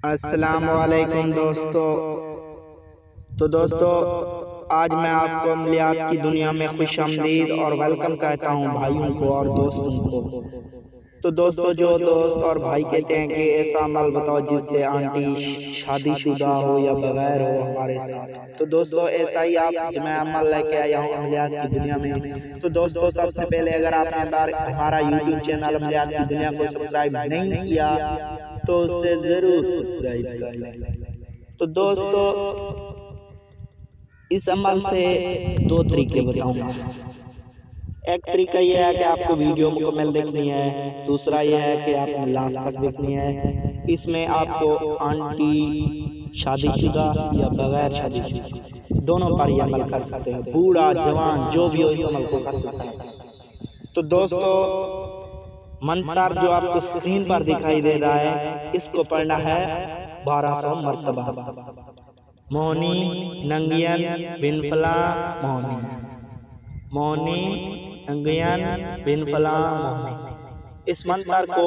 अस्सलाम वालेकुम दोस्तों। तो दोस्तों, आज मैं आपको अमलियात की दुनिया में खुशामदीद और वेलकम कहता हूं भाइयों को और दोस्तों को। तो दोस्तों, जो दोस्त और भाई कहते हैं कि ऐसा अमल बताओ जिससे आंटी शादीशुदा हो या बगैर हो हमारे साथ, तो दोस्तों ऐसा ही आप मैं अमल लेके आया हूँ अमलियात की दुनिया में। तो दोस्तों, सबसे पहले अगर आपने हमारा यूट्यूब चैनल अमलियात की दुनिया को सब्सक्राइब नहीं किया तो उसे जरूर सब्सक्राइब कर लें। तो दोस्तों, इस अमल से दो तरीके बताऊंगा। एक तरीका यह है कि आपको वीडियो मुकम्मल देखनी है, दूसरा यह है कि आपने लास्ट तक देखनी है। इसमें आपको आंटी शादीशुदा या बगैर शादीशुदा दोनों पर यह अमल कर सकते हैं। बूढ़ा जवान जो भी हो इस अमल को कर सकता है। तो दोस्तों, मंत्र जो आपको स्क्रीन पर दिखाई दे रहा है, इसको पढ़ना है 1200 मरतबा। मोहनी नंगियन बिन फला मोहनी, मोहनी नंगियन बिन फला मोहनी। इस मंत्र को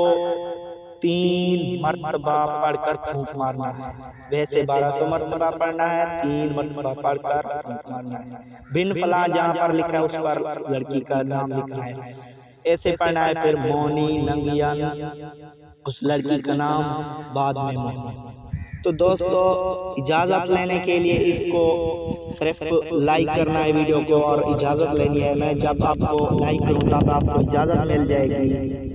3 मरतबा पढ़कर फूंक मारना है। वैसे 1200 मरतबा पढ़ना है, 3 मरतबा पढ़कर फूंक मारना है। बिन फला जहाँ पर लिखा है उस पर लड़की का नाम लिखना है, ऐसे पढ़ना है। फिर मोनी नंगियन उस लड़की का नाम, बाद में मोहनी। तो दोस्तों, इजाज़त लेने के लिए इसको सिर्फ लाइक करना है वीडियो को और इजाज़त लेनी है। मैं जब आपको लाइक करूँगा तब आपको इजाज़त मिल जाएगी।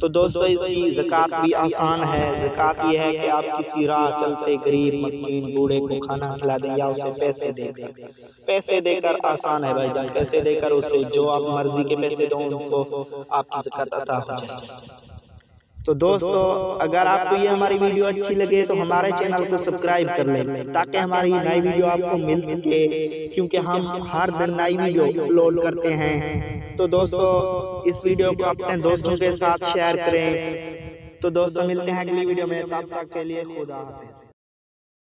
तो दोस्तों, इसकी ज़कात भी आसान है। ज़कात ये है कि आप किसी राह चलते गरीब मस्कीन बूढ़े को खाना खिला दें या उसे पैसे देकर। पैसे देकर आसान है भाईजान, पैसे देकर उसे जो आप मर्जी के पैसे दो उनको आपकी ज़कात अता हो जाएगी। तो दोस्तों, अगर आपको ये हमारी वीडियो अच्छी लगे तो हमारे चैनल को सब्सक्राइब कर लें ताकि हमारी नई वीडियो आपको मिल सके, क्योंकि हम हर दिन नई वीडियो अपलोड करते हैं। तो दोस्तों, इस वीडियो को अपने दोस्तों के साथ शेयर करें। तो दोस्तों, मिलते हैं अगली वीडियो में, तब तक के लिए खुदा हाफिज़।